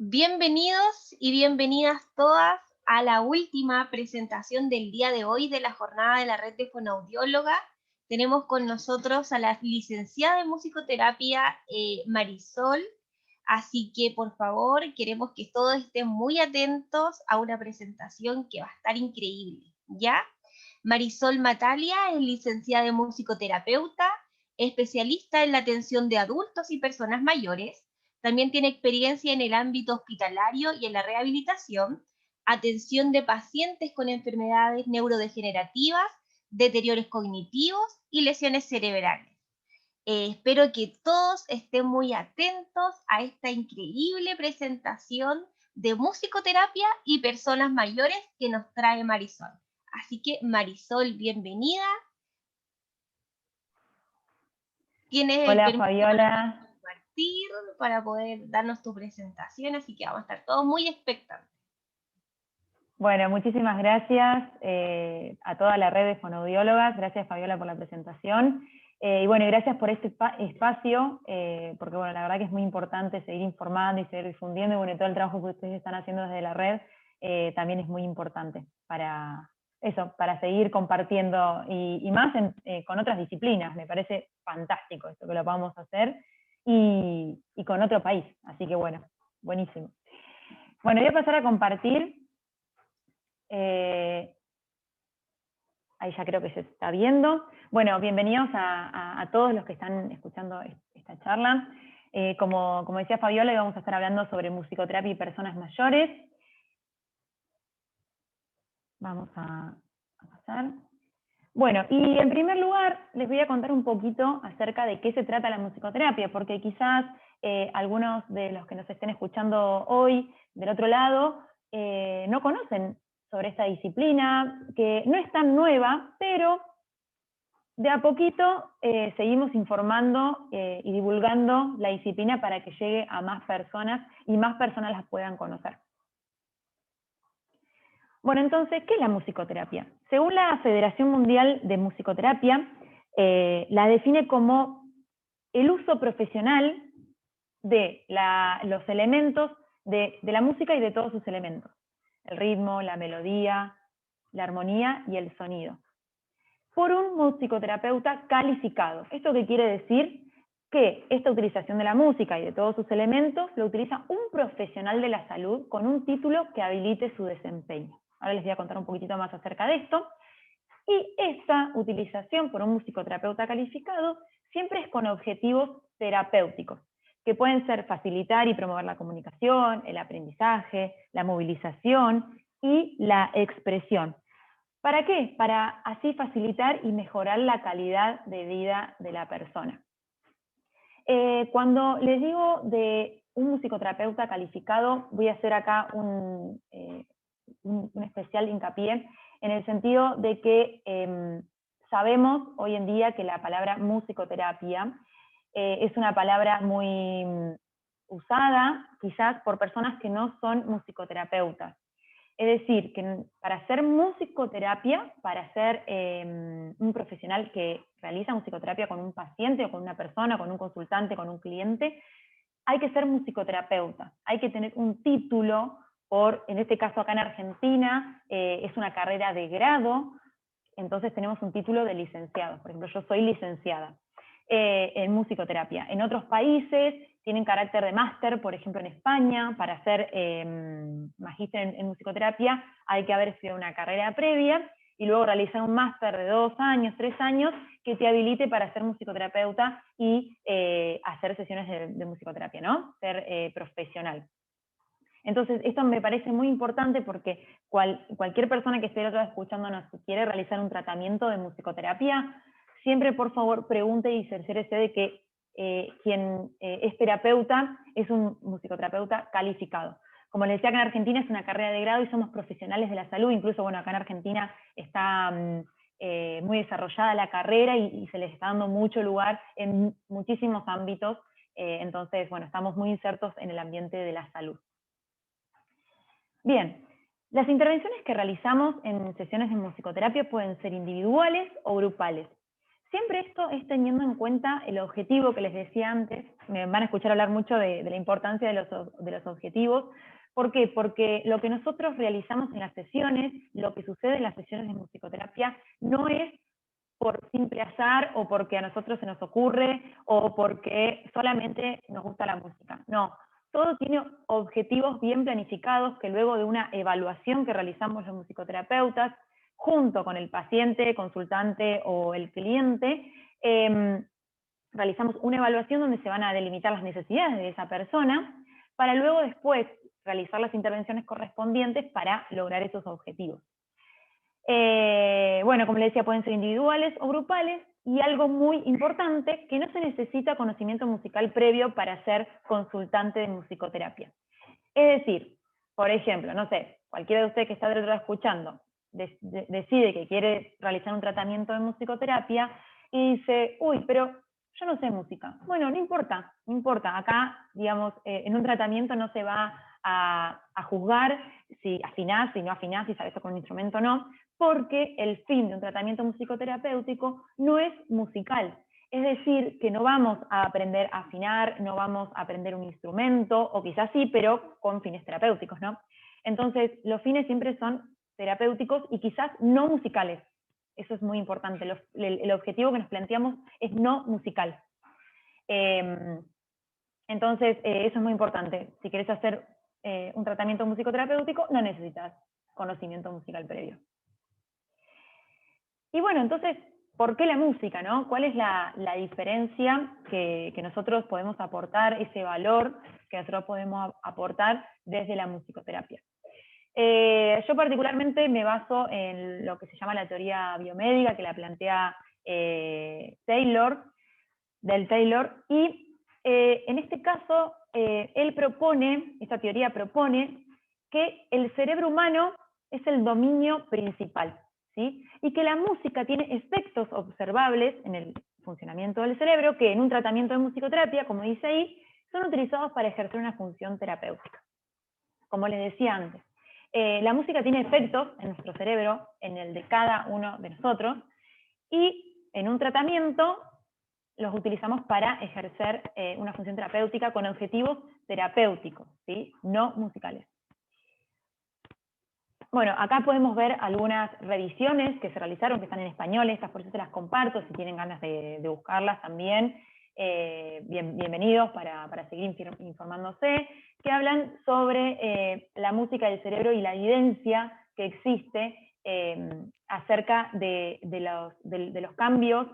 Bienvenidos y bienvenidas todas a la última presentación del día de hoy de la jornada de la red de fonoaudióloga. Tenemos con nosotros a la licenciada en musicoterapia Marisol, así que por favor queremos que todos estén muy atentos a una presentación que va a estar increíble, ¿ya? Marisol Matalia es licenciada en musicoterapeuta, especialista en la atención de adultos y personas mayores. También tiene experiencia en el ámbito hospitalario y en la rehabilitación, atención de pacientes con enfermedades neurodegenerativas, deterioros cognitivos y lesiones cerebrales. Espero que todos estén muy atentos a esta increíble presentación de musicoterapia y personas mayores que nos trae Marisol. Así que Marisol, bienvenida. Tienes el Hola permiso Fabiola, compartir para poder darnos tu presentación, así que vamos a estar todos muy expectantes. bueno, muchísimas gracias a toda la red de fonoaudiólogas, gracias Fabiola por la presentación, y bueno, gracias por este espacio, porque bueno, la verdad que es muy importante seguir informando y seguir difundiendo, y bueno, todo el trabajo que ustedes están haciendo desde la red también es muy importante para eso, para seguir compartiendo, y más con otras disciplinas, me parece fantástico esto que lo podamos hacer, y con otro país, así que bueno, buenísimo. Bueno, voy a pasar a compartir. Ahí ya creo que se está viendo. Bueno, bienvenidos a todos los que están escuchando esta charla. Como decía Fabiola, hoy vamos a estar hablando sobre musicoterapia y personas mayores. Vamos a pasar. Bueno, y en primer lugar les voy a contar un poquito acerca de qué se trata la musicoterapia, porque quizás algunos de los que nos estén escuchando hoy del otro lado no conocen sobre esta disciplina, que no es tan nueva, pero de a poquito seguimos informando y divulgando la disciplina para que llegue a más personas y más personas las puedan conocer. Bueno, entonces, ¿qué es la musicoterapia? Según la Federación Mundial de Musicoterapia, la define como el uso profesional de los elementos de la música y de todos sus elementos. El ritmo, la melodía, la armonía y el sonido. Por un musicoterapeuta calificado. ¿Esto qué quiere decir? Que esta utilización de la música y de todos sus elementos lo utiliza un profesional de la salud con un título que habilite su desempeño. Ahora les voy a contar un poquitito más acerca de esto. Y esta utilización por un musicoterapeuta calificado siempre es con objetivos terapéuticos, que pueden ser facilitar y promover la comunicación, el aprendizaje, la movilización y la expresión. ¿Para qué? Para así facilitar y mejorar la calidad de vida de la persona. Cuando les digo de un musicoterapeuta calificado, voy a hacer acá un especial hincapié en el sentido de que sabemos hoy en día que la palabra musicoterapia es una palabra muy usada quizás por personas que no son musicoterapeutas. Es decir, que para hacer musicoterapia, para ser un profesional que realiza musicoterapia con un paciente o con una persona, con un consultante, con un cliente, hay que ser musicoterapeuta, hay que tener un título, en este caso acá en Argentina, es una carrera de grado, entonces tenemos un título de licenciado. Por ejemplo, yo soy licenciada en musicoterapia. En otros países tienen carácter de máster, por ejemplo en España, para hacer magíster en musicoterapia hay que haber estudiado una carrera previa y luego realizar un máster de 2 años, 3 años, que te habilite para ser musicoterapeuta y hacer sesiones de musicoterapia, ¿no? Ser profesional. Entonces, esto me parece muy importante porque cualquier persona que esté del otro lado escuchándonos y quiere realizar un tratamiento de musicoterapia, siempre por favor pregunte y cerciórese de que quien es terapeuta es un musicoterapeuta calificado. Como les decía, acá en Argentina es una carrera de grado y somos profesionales de la salud, incluso bueno, acá en Argentina está muy desarrollada la carrera y se les está dando mucho lugar en muchísimos ámbitos, entonces bueno, estamos muy insertos en el ambiente de la salud. Bien, las intervenciones que realizamos en sesiones de musicoterapia pueden ser individuales o grupales. Siempre esto es teniendo en cuenta el objetivo que les decía antes. Me van a escuchar hablar mucho de la importancia de los objetivos. ¿Por qué? Porque lo que nosotros realizamos en las sesiones, lo que sucede en las sesiones de musicoterapia, no es por simple azar o porque a nosotros se nos ocurre o porque solamente nos gusta la música. No, todo tiene objetivos bien planificados que luego de una evaluación que realizamos los musicoterapeutas, junto con el paciente, consultante o el cliente, realizamos una evaluación donde se van a delimitar las necesidades de esa persona para luego después realizar las intervenciones correspondientes para lograr esos objetivos. Bueno, como les decía, pueden ser individuales o grupales, y algo muy importante, que no se necesita conocimiento musical previo para ser consultante de musicoterapia. Es decir, por ejemplo, no sé, cualquiera de ustedes que está del otro lado escuchando, decide que quiere realizar un tratamiento de musicoterapia y dice, uy, pero yo no sé música. Bueno, no importa, no importa. Acá, digamos, en un tratamiento no se va a juzgar si afinás, si no afinás, si sabes tocar un instrumento o no, porque el fin de un tratamiento musicoterapéutico no es musical. Es decir, que no vamos a aprender a afinar, no vamos a aprender un instrumento, o quizás sí, pero con fines terapéuticos, ¿no? Entonces, los fines siempre son terapéuticos y quizás no musicales. Eso es muy importante. El objetivo que nos planteamos es no musical. Entonces, eso es muy importante. Si querés hacer un tratamiento musicoterapéutico, no necesitas conocimiento musical previo. Y bueno, entonces, ¿por qué la música, no? ¿Cuál es la diferencia que nosotros podemos aportar, ese valor que nosotros podemos aportar desde la musicoterapia? Yo particularmente me baso en lo que se llama la teoría biomédica, que la plantea Taylor, y en este caso, esta teoría propone que el cerebro humano es el dominio principal, ¿sí? Y que la música tiene efectos observables en el funcionamiento del cerebro que en un tratamiento de musicoterapia, como dice ahí, son utilizados para ejercer una función terapéutica. Como les decía antes, la música tiene efectos en nuestro cerebro, en el de cada uno de nosotros, y en un tratamiento los utilizamos para ejercer una función terapéutica con objetivos terapéuticos, ¿sí? No musicales. Bueno, acá podemos ver algunas revisiones que se realizaron, que están en español, estas por eso se las comparto, si tienen ganas de buscarlas también, bienvenidos para seguir informándose, que hablan sobre la música del cerebro y la evidencia que existe acerca de los cambios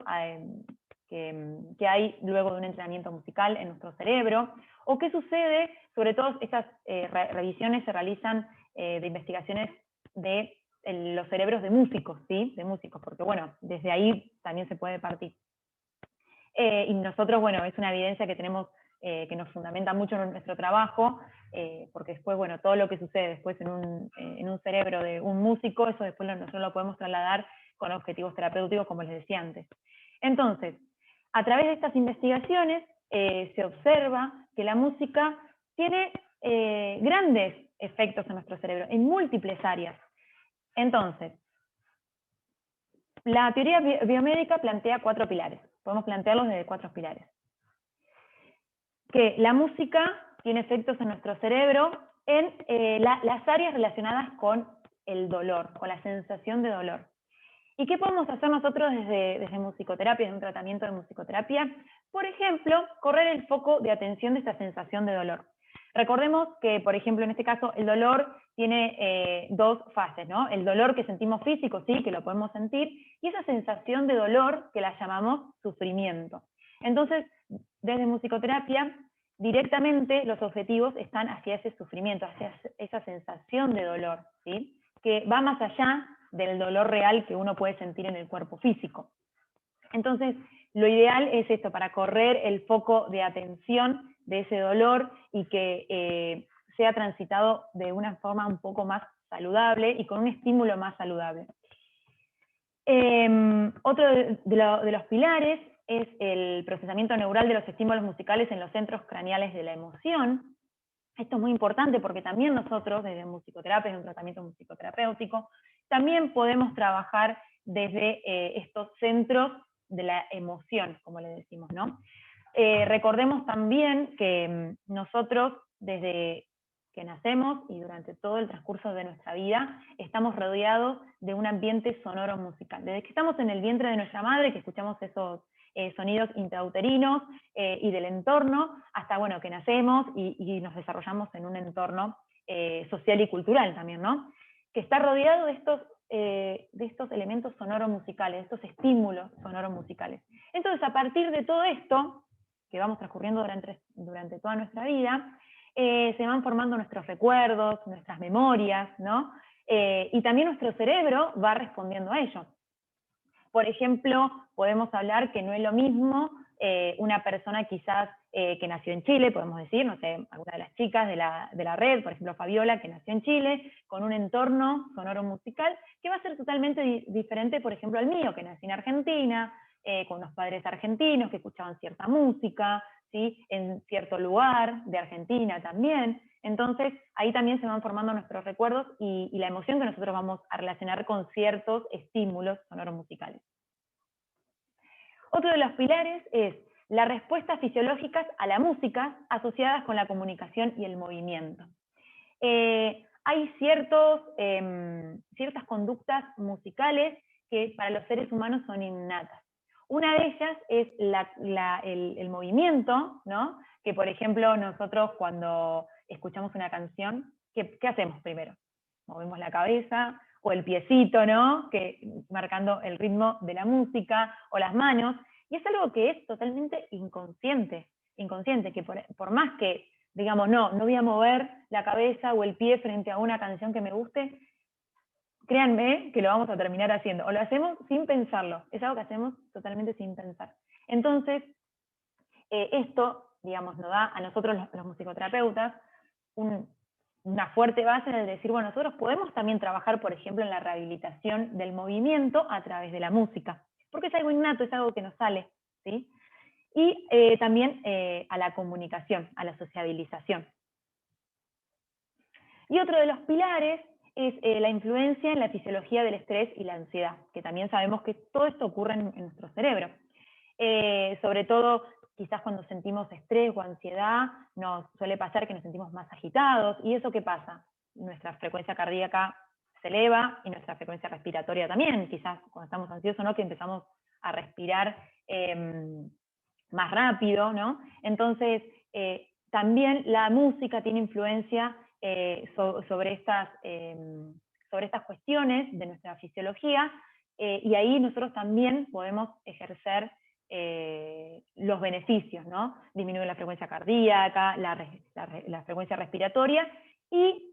que hay luego de un entrenamiento musical en nuestro cerebro, o qué sucede, sobre todo estas revisiones se realizan de investigaciones de los cerebros de músicos, ¿sí? De músicos, porque bueno, desde ahí también se puede partir. Y nosotros, bueno, es una evidencia que tenemos, que nos fundamenta mucho en nuestro trabajo, porque después, bueno, todo lo que sucede después en un cerebro de un músico, eso después nosotros lo podemos trasladar con objetivos terapéuticos, como les decía antes. Entonces, a través de estas investigaciones se observa que la música tiene grandes efectos en nuestro cerebro, en múltiples áreas. Entonces, la teoría biomédica plantea 4 pilares. Podemos plantearlos desde 4 pilares. Que la música tiene efectos en nuestro cerebro en las áreas relacionadas con el dolor, con la sensación de dolor. ¿Y qué podemos hacer nosotros desde musicoterapia, desde un tratamiento de musicoterapia? Por ejemplo, correr el foco de atención de esta sensación de dolor. Recordemos que, por ejemplo, en este caso, el dolor tiene 2 fases, ¿no? El dolor que sentimos físico, sí, que lo podemos sentir, y esa sensación de dolor que la llamamos sufrimiento. Entonces, desde musicoterapia, directamente los objetivos están hacia ese sufrimiento, hacia esa sensación de dolor, ¿sí? Que va más allá del dolor real que uno puede sentir en el cuerpo físico. Entonces, lo ideal es esto, para correr el foco de atención de ese dolor y que sea transitado de una forma un poco más saludable y con un estímulo más saludable. Otro de los pilares es el procesamiento neural de los estímulos musicales en los centros craneales de la emoción. Esto es muy importante porque también nosotros, desde musicoterapia, desde un tratamiento musicoterapéutico, también podemos trabajar desde estos centros de la emoción, como le decimos, ¿no? Recordemos también que nosotros, desde que nacemos y durante todo el transcurso de nuestra vida, estamos rodeados de un ambiente sonoro musical. Desde que estamos en el vientre de nuestra madre, que escuchamos esos sonidos intrauterinos y del entorno, hasta bueno, que nacemos y nos desarrollamos en un entorno social y cultural también, ¿no? Que está rodeado de estos elementos sonoro-musicales, de estos estímulos sonoro-musicales. Entonces, a partir de todo esto, que vamos transcurriendo durante toda nuestra vida, se van formando nuestros recuerdos, nuestras memorias, ¿no? Y también nuestro cerebro va respondiendo a ello. Por ejemplo, podemos hablar que no es lo mismo una persona quizás que nació en Chile, podemos decir, no sé, alguna de las chicas de la red, por ejemplo Fabiola, que nació en Chile, con un entorno sonoro musical, que va a ser totalmente diferente, por ejemplo, al mío, que nací en Argentina, con unos padres argentinos que escuchaban cierta música, ¿sí? En cierto lugar de Argentina también. Entonces, ahí también se van formando nuestros recuerdos y la emoción que nosotros vamos a relacionar con ciertos estímulos sonoros-musicales. Otro de los pilares es las respuestas fisiológicas a la música asociadas con la comunicación y el movimiento. Hay ciertas conductas musicales que para los seres humanos son innatas. Una de ellas es el movimiento, ¿no? Que por ejemplo nosotros cuando escuchamos una canción, ¿qué hacemos primero? Movemos la cabeza o el piecito, ¿no? Marcando el ritmo de la música, o las manos, y es algo que es totalmente inconsciente, que por más que digamos, no voy a mover la cabeza o el pie frente a una canción que me guste, créanme que lo vamos a terminar haciendo, o lo hacemos sin pensarlo, es algo que hacemos totalmente sin pensar. Entonces, esto, digamos, nos da a nosotros los musicoterapeutas una fuerte base en el decir, bueno, nosotros podemos también trabajar, por ejemplo, en la rehabilitación del movimiento a través de la música, porque es algo innato, es algo que nos sale, ¿sí? Y también a la comunicación, a la sociabilización. Y otro de los pilares es la influencia en la fisiología del estrés y la ansiedad, que también sabemos que todo esto ocurre en nuestro cerebro. Sobre todo, quizás cuando sentimos estrés o ansiedad, nos suele pasar que nos sentimos más agitados, y ¿eso qué pasa? Nuestra frecuencia cardíaca se eleva y nuestra frecuencia respiratoria también, quizás cuando estamos ansiosos, ¿no? Que empezamos a respirar más rápido, ¿no? Entonces, también la música tiene influencia sobre estas cuestiones de nuestra fisiología, y ahí nosotros también podemos ejercer los beneficios, ¿no? Disminuye la frecuencia cardíaca, la frecuencia respiratoria, y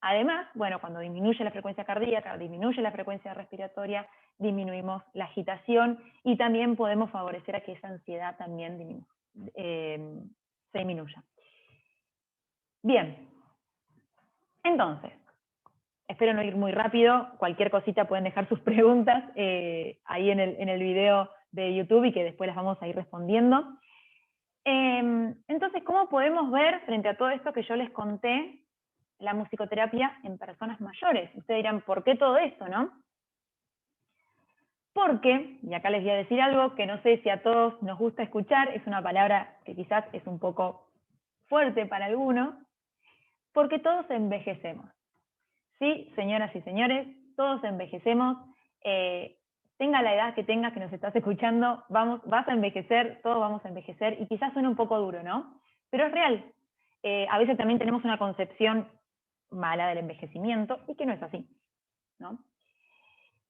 además, bueno, cuando disminuye la frecuencia cardíaca, disminuye la frecuencia respiratoria, disminuimos la agitación y también podemos favorecer a que esa ansiedad también se disminuya. Bien, entonces, espero no ir muy rápido, cualquier cosita pueden dejar sus preguntas ahí en el video de YouTube y que después las vamos a ir respondiendo. Entonces, ¿cómo podemos ver frente a todo esto que yo les conté la musicoterapia en personas mayores? Ustedes dirán, ¿por qué todo esto, no? Porque, y acá les voy a decir algo que no sé si a todos nos gusta escuchar, es una palabra que quizás es un poco fuerte para algunos, porque todos envejecemos. Sí, señoras y señores, todos envejecemos, tenga la edad que tengas que nos estás escuchando, vas a envejecer, todos vamos a envejecer, y quizás suene un poco duro, ¿no? Pero es real. A veces también tenemos una concepción mala del envejecimiento, y que no es así, ¿no?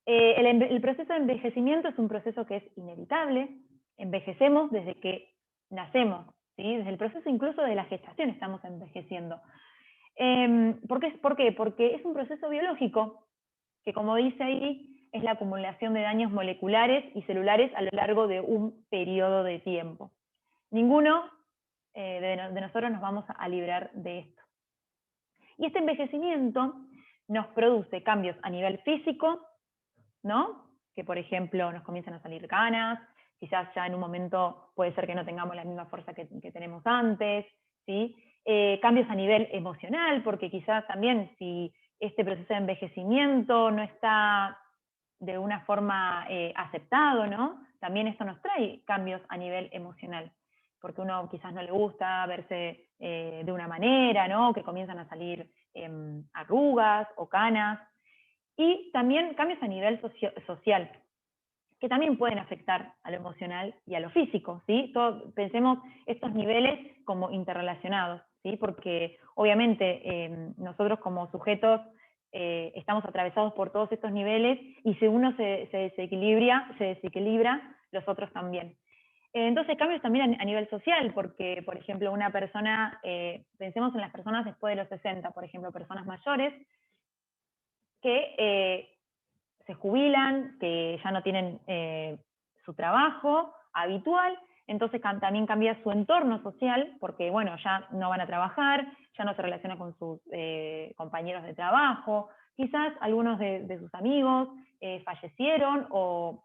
El proceso de envejecimiento es un proceso que es inevitable, envejecemos desde que nacemos, ¿sí? Desde el proceso incluso de la gestación estamos envejeciendo. ¿Por qué? Porque es un proceso biológico, que como dice ahí, es la acumulación de daños moleculares y celulares a lo largo de un periodo de tiempo. Ninguno de nosotros nos vamos a librar de esto. Y este envejecimiento nos produce cambios a nivel físico, ¿no? Que por ejemplo nos comienzan a salir canas, quizás ya en un momento puede ser que no tengamos la misma fuerza que tenemos antes, ¿sí? Cambios a nivel emocional, porque quizás también si este proceso de envejecimiento no está de una forma aceptado, ¿no? También esto nos trae cambios a nivel emocional, porque uno quizás no le gusta verse de una manera, ¿no? Que comienzan a salir arrugas o canas, y también cambios a nivel social, que también pueden afectar a lo emocional y a lo físico, ¿sí? Pensemos estos niveles como interrelacionados, ¿sí? Porque obviamente nosotros como sujetos estamos atravesados por todos estos niveles, y si uno se desequilibra, los otros también. Entonces cambios también a nivel social, porque por ejemplo una persona, pensemos en las personas después de los 60, por ejemplo, personas mayores que se jubilan, que ya no tienen su trabajo habitual, entonces también cambia su entorno social, porque bueno, ya no van a trabajar, ya no se relaciona con sus compañeros de trabajo, quizás algunos de sus amigos fallecieron o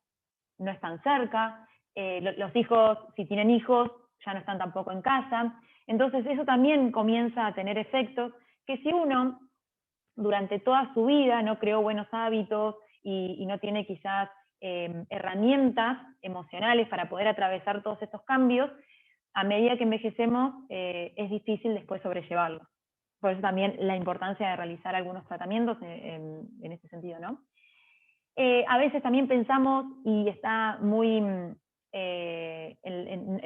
no están cerca, los hijos, si tienen hijos, ya no están tampoco en casa, entonces eso también comienza a tener efectos que si uno durante toda su vida no creó buenos hábitos y no tiene quizás herramientas emocionales para poder atravesar todos estos cambios, a medida que envejecemos es difícil después sobrellevarlos. Por eso también la importancia de realizar algunos tratamientos en ese sentido, ¿no? A veces también pensamos, y está muy en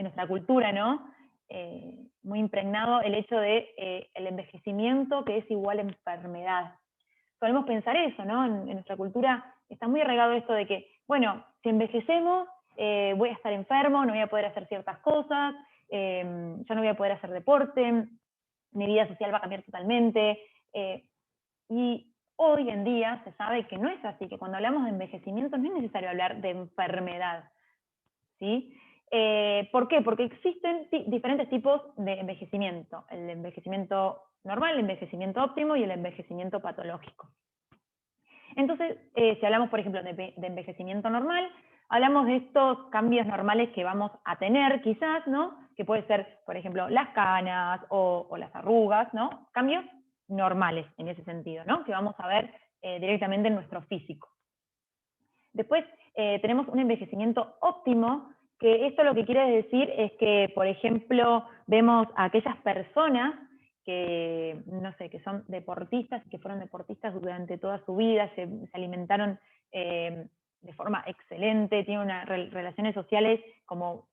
nuestra cultura, ¿no? Muy impregnado el hecho de el envejecimiento que es igual a enfermedad. Solemos pensar eso, ¿no? En nuestra cultura está muy arraigado esto de que, bueno, si envejecemos, voy a estar enfermo, no voy a poder hacer ciertas cosas, ya no voy a poder hacer deporte, mi vida social va a cambiar totalmente. Y hoy en día se sabe que no es así, que cuando hablamos de envejecimiento no es necesario hablar de enfermedad, ¿sí? ¿Por qué? Porque existen diferentes tipos de envejecimiento. El envejecimiento normal, el envejecimiento óptimo y el envejecimiento patológico. Entonces, si hablamos, por ejemplo, de envejecimiento normal, hablamos de estos cambios normales que vamos a tener quizás, ¿no? Que puede ser, por ejemplo, las canas o las arrugas, ¿no? Cambios normales en ese sentido, ¿no? Que vamos a ver directamente en nuestro físico. Después tenemos un envejecimiento óptimo, que esto lo que quiere decir es que, por ejemplo, vemos a aquellas personas que, no sé, que son deportistas, que fueron deportistas durante toda su vida, se alimentaron de forma excelente, tienen unas relaciones sociales como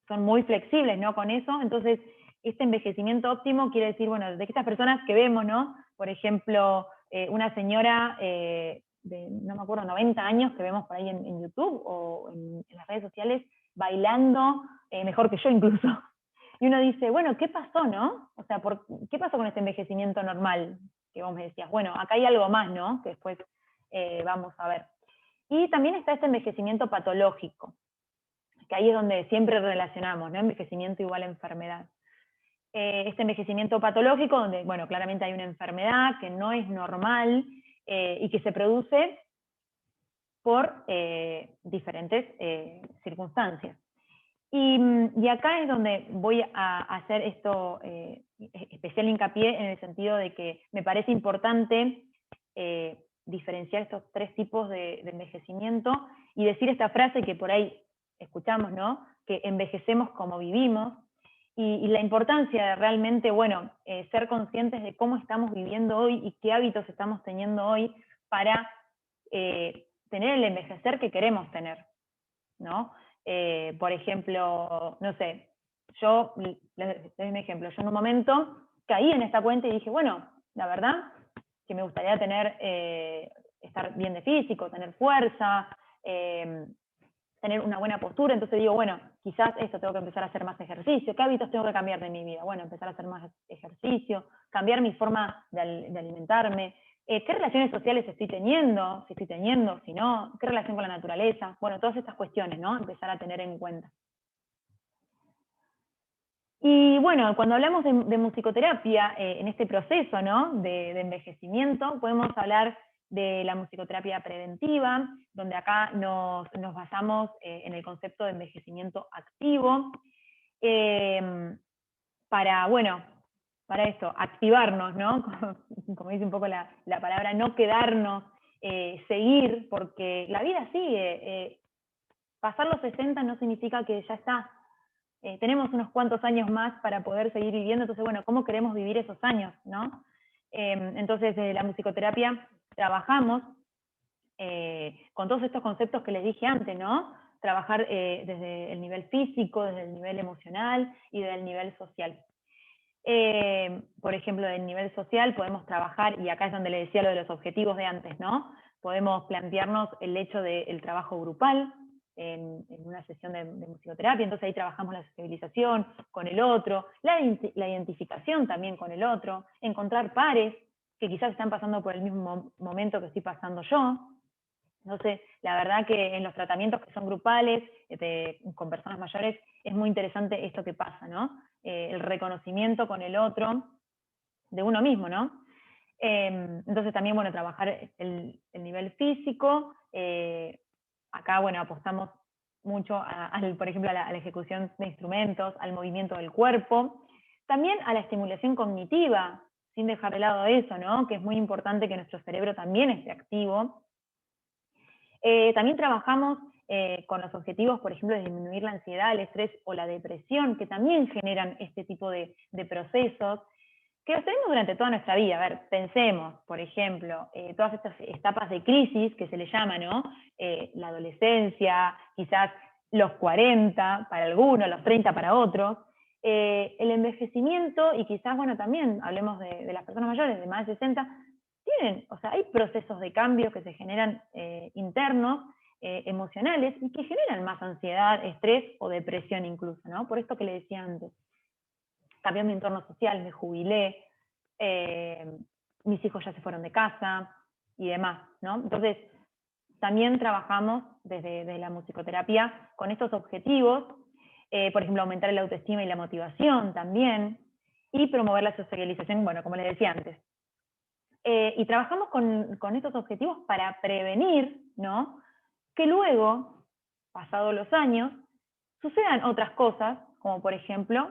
son muy flexibles, ¿no? Con eso, entonces este envejecimiento óptimo quiere decir, bueno, de estas personas que vemos, ¿no? Por ejemplo, una señora de, no me acuerdo, 90 años que vemos por ahí en YouTube o en las redes sociales bailando mejor que yo incluso. Y uno dice, bueno, ¿qué pasó, no? O sea, ¿qué pasó con este envejecimiento normal que vos me decías? Bueno, acá hay algo más, ¿no? Que después vamos a ver. Y también está este envejecimiento patológico, que ahí es donde siempre relacionamos, ¿no? Envejecimiento igual a enfermedad. Este envejecimiento patológico, donde, bueno, claramente hay una enfermedad que no es normal y que se produce por diferentes circunstancias. Y acá es donde voy a hacer esto, especial hincapié en el sentido de que me parece importante diferenciar estos tres tipos de envejecimiento y decir esta frase que por ahí escuchamos, ¿no? Que envejecemos como vivimos, y la importancia de realmente, bueno, ser conscientes de cómo estamos viviendo hoy y qué hábitos estamos teniendo hoy para tener el envejecer que queremos tener, ¿no? Por ejemplo, no sé, yo, les doy un ejemplo, yo en un momento caí en esta cuenta y dije, bueno, la verdad que me gustaría tener, estar bien de físico, tener fuerza, tener una buena postura, entonces digo, bueno, quizás esto tengo que empezar a hacer más ejercicio, ¿qué hábitos tengo que cambiar de mi vida? Bueno, empezar a hacer más ejercicio, cambiar mi forma de alimentarme, ¿qué relaciones sociales estoy teniendo? Si estoy teniendo, si no, ¿qué relación con la naturaleza? Bueno, todas estas cuestiones, ¿no? Empezar a tener en cuenta. Y bueno, cuando hablamos de musicoterapia, en este proceso, ¿no? de envejecimiento, podemos hablar de la musicoterapia preventiva, donde acá nos basamos en el concepto de envejecimiento activo, para, bueno, para esto, activarnos, ¿no? Como dice un poco la palabra, no quedarnos seguir, porque la vida sigue. Pasar los 60 no significa que ya está. Tenemos unos cuantos años más para poder seguir viviendo, entonces, bueno, ¿cómo queremos vivir esos años, no? Entonces, desde la musicoterapia trabajamos con todos estos conceptos que les dije antes, ¿no? Trabajar desde el nivel físico, desde el nivel emocional y desde el nivel social. Por ejemplo, del nivel social podemos trabajar, y acá es donde le decía lo de los objetivos de antes, ¿no? Podemos plantearnos el hecho del trabajo grupal en una sesión de musicoterapia, entonces ahí trabajamos la sensibilización con el otro, la identificación también con el otro, encontrar pares que quizás están pasando por el mismo momento que estoy pasando yo. Entonces, la verdad que en los tratamientos que son grupales, con personas mayores, es muy interesante esto que pasa, ¿no? El reconocimiento con el otro de uno mismo, ¿no? Entonces también, bueno, trabajar el nivel físico. Acá, bueno, apostamos mucho, por ejemplo, a la ejecución de instrumentos, al movimiento del cuerpo. También a la estimulación cognitiva, sin dejar de lado eso, ¿no? Que es muy importante que nuestro cerebro también esté activo. También trabajamos con los objetivos, por ejemplo, de disminuir la ansiedad, el estrés o la depresión, que también generan este tipo de procesos, que los tenemos durante toda nuestra vida. A ver, pensemos, por ejemplo, todas estas etapas de crisis que se le llama, ¿no? La adolescencia, quizás los 40 para algunos, los 30 para otros, el envejecimiento, y quizás, bueno, también hablemos de las personas mayores de más de 60, tienen, o sea, hay procesos de cambio que se generan internos, emocionales, y que generan más ansiedad, estrés o depresión incluso, ¿no? Por esto que le decía antes. Cambió mi entorno social, me jubilé, mis hijos ya se fueron de casa y demás, ¿no? Entonces, también trabajamos desde la musicoterapia con estos objetivos, por ejemplo, aumentar la autoestima y la motivación también, y promover la socialización, bueno, como les decía antes. Y trabajamos con estos objetivos para prevenir, ¿no? Que luego, pasados los años, sucedan otras cosas, como por ejemplo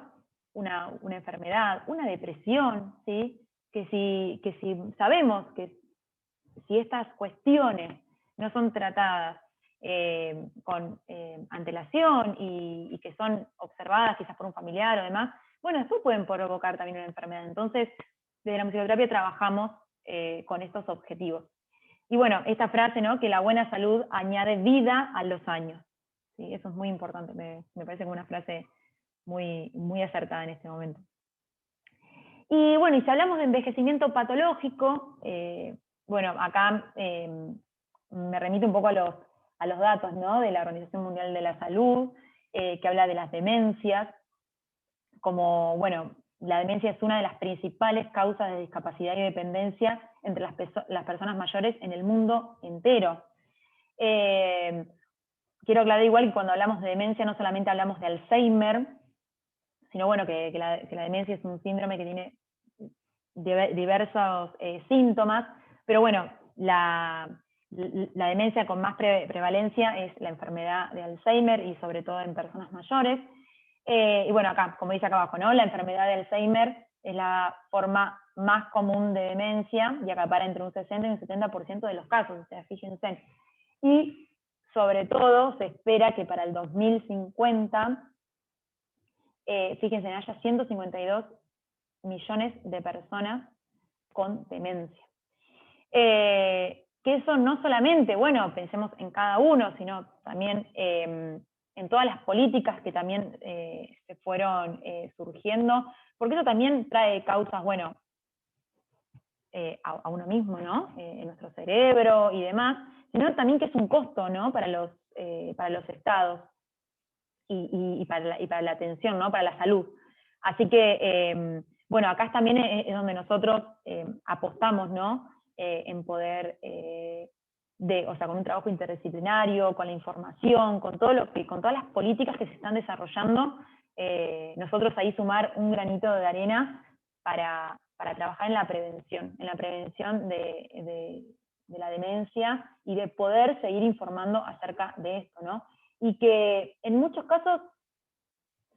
una enfermedad, una depresión, ¿sí? Que si sabemos que si estas cuestiones no son tratadas con antelación y que son observadas quizás por un familiar o demás, bueno, después pueden provocar también una enfermedad. Entonces, desde la musicoterapia trabajamos con estos objetivos. Y bueno, esta frase, ¿no? Que la buena salud añade vida a los años. ¿Sí? Eso es muy importante, me parece como una frase muy, muy acertada en este momento. Y bueno, y si hablamos de envejecimiento patológico, bueno, acá me remito un poco a los datos, ¿no? De la Organización Mundial de la Salud, que habla de las demencias, como, bueno, la demencia es una de las principales causas de discapacidad y dependencia entre las personas mayores en el mundo entero. Quiero aclarar igual que cuando hablamos de demencia no solamente hablamos de Alzheimer, sino bueno, que la demencia es un síndrome que tiene diversos síntomas, pero bueno, la demencia con más prevalencia es la enfermedad de Alzheimer y sobre todo en personas mayores. Y bueno, acá, como dice acá abajo, ¿no? La enfermedad de Alzheimer es la forma más común de demencia y acapara entre un 60 y un 70% de los casos, o sea, fíjense. Y sobre todo se espera que para el 2050, fíjense, haya 152 millones de personas con demencia. Que eso no solamente, bueno, pensemos en cada uno, sino también en todas las políticas que también se fueron surgiendo, porque eso también trae causas, bueno, a uno mismo, ¿no? En nuestro cerebro y demás, sino también que es un costo, ¿no? Para los estados y para la atención, ¿no? Para la salud. Así que, bueno, acá también es donde nosotros apostamos, ¿no? En poder, o sea, con un trabajo interdisciplinario, con la información, con todas las políticas que se están desarrollando, nosotros ahí sumar un granito de arena para trabajar en la prevención de la demencia y de poder seguir informando acerca de esto, ¿no? Y que en muchos casos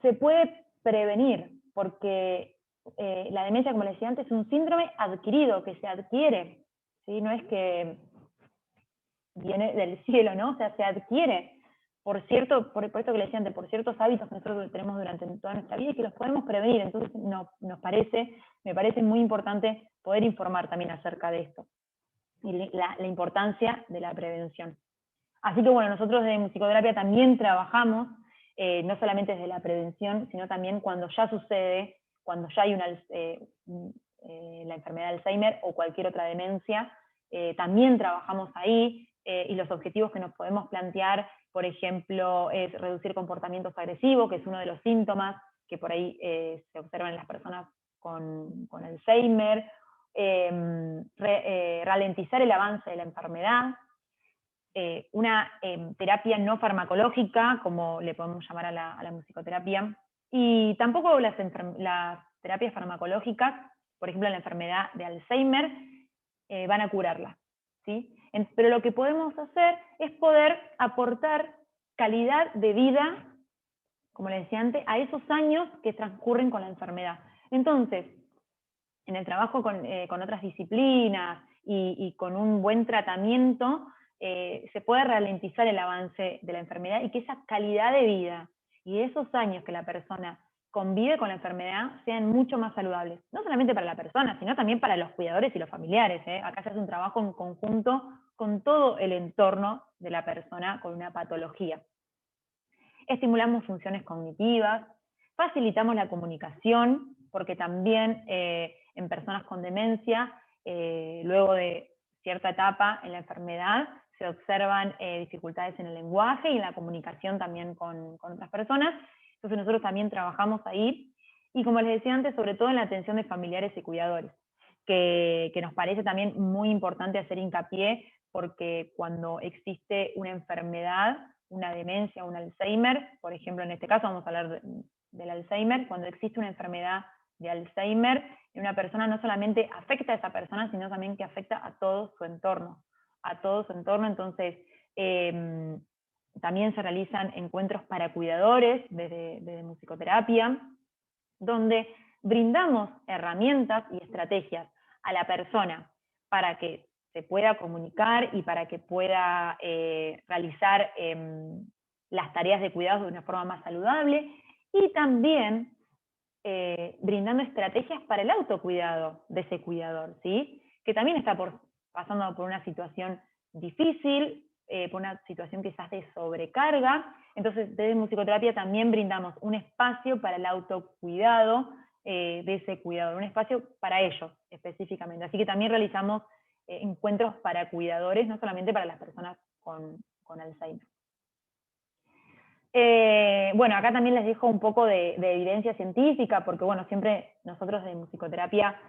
se puede prevenir, porque la demencia, como les decía antes, es un síndrome adquirido, que se adquiere, ¿sí? No es que viene del cielo, ¿no? O sea, se adquiere por esto que le decía antes, por ciertos hábitos que nosotros tenemos durante toda nuestra vida y que los podemos prevenir. Entonces me parece muy importante poder informar también acerca de esto y la importancia de la prevención. Así que bueno, nosotros de musicoterapia también trabajamos, no solamente desde la prevención, sino también cuando ya sucede, cuando ya hay la enfermedad de Alzheimer o cualquier otra demencia, también trabajamos ahí, y los objetivos que nos podemos plantear, por ejemplo, es reducir comportamientos agresivos, que es uno de los síntomas que por ahí se observan en las personas con Alzheimer, ralentizar el avance de la enfermedad, una terapia no farmacológica, como le podemos llamar a la musicoterapia, y tampoco las terapias farmacológicas, por ejemplo, la enfermedad de Alzheimer, van a curarla, ¿sí? Pero lo que podemos hacer es poder aportar calidad de vida, como les decía antes, a esos años que transcurren con la enfermedad. Entonces, en el trabajo con otras disciplinas y con un buen tratamiento, se puede ralentizar el avance de la enfermedad y que esa calidad de vida y esos años que la persona convive con la enfermedad sean mucho más saludables. No solamente para la persona, sino también para los cuidadores y los familiares. Acá se hace un trabajo en conjunto con todo el entorno de la persona con una patología. Estimulamos funciones cognitivas, facilitamos la comunicación, porque también en personas con demencia, luego de cierta etapa en la enfermedad, se observan dificultades en el lenguaje y en la comunicación también con otras personas. Entonces nosotros también trabajamos ahí, y como les decía antes, sobre todo en la atención de familiares y cuidadores, que nos parece también muy importante hacer hincapié, porque cuando existe una enfermedad, una demencia, un Alzheimer, por ejemplo, en este caso vamos a hablar del Alzheimer, cuando existe una enfermedad de Alzheimer, una persona no solamente afecta a esa persona, sino también que afecta a todo su entorno, entonces también se realizan encuentros para cuidadores desde musicoterapia, donde brindamos herramientas y estrategias a la persona para que se pueda comunicar y para que pueda realizar las tareas de cuidado de una forma más saludable, y también brindando estrategias para el autocuidado de ese cuidador, ¿sí? Que también está pasando por una situación difícil, por una situación quizás de sobrecarga. Entonces, desde musicoterapia también brindamos un espacio para el autocuidado de ese cuidador, un espacio para ellos específicamente. Así que también realizamos encuentros para cuidadores, no solamente para las personas con Alzheimer. Bueno, acá también les dejo un poco de evidencia científica, porque bueno, siempre nosotros de musicoterapia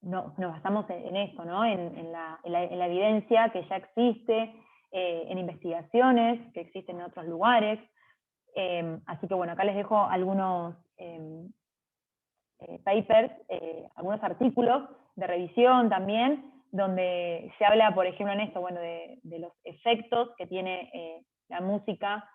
nos basamos en esto, ¿no? En la evidencia que ya existe, en investigaciones que existen en otros lugares. Así que bueno, acá les dejo algunos papers, algunos artículos de revisión también, donde se habla, por ejemplo, en esto, bueno, de los efectos que tiene la música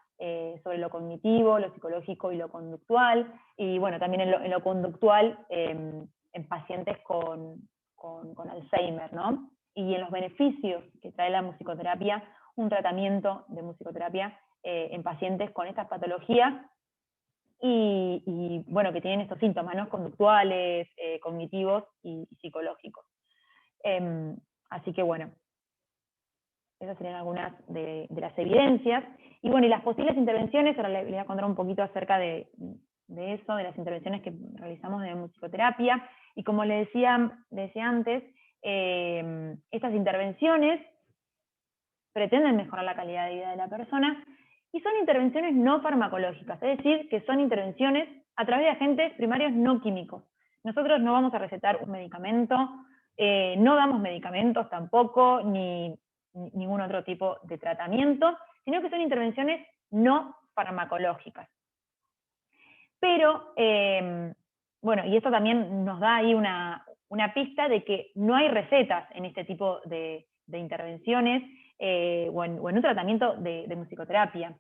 sobre lo cognitivo, lo psicológico y lo conductual, y bueno, también en lo conductual en pacientes con Alzheimer, ¿no? Y en los beneficios que trae la musicoterapia, un tratamiento de musicoterapia en pacientes con estas patologías, y bueno, que tienen estos síntomas, ¿no? Conductuales, cognitivos y psicológicos. Así que bueno, esas serían algunas de las evidencias. Y bueno, y las posibles intervenciones, ahora les voy a contar un poquito acerca de eso, de las intervenciones que realizamos de musicoterapia. Y como les decía antes, estas intervenciones pretenden mejorar la calidad de vida de la persona, y son intervenciones no farmacológicas, es decir, que son intervenciones a través de agentes primarios no químicos. Nosotros no vamos a recetar un medicamento, no damos medicamentos tampoco, ni ningún otro tipo de tratamiento, sino que son intervenciones no farmacológicas. Pero, bueno, y esto también nos da ahí una pista de que no hay recetas en este tipo de intervenciones o en un tratamiento de musicoterapia.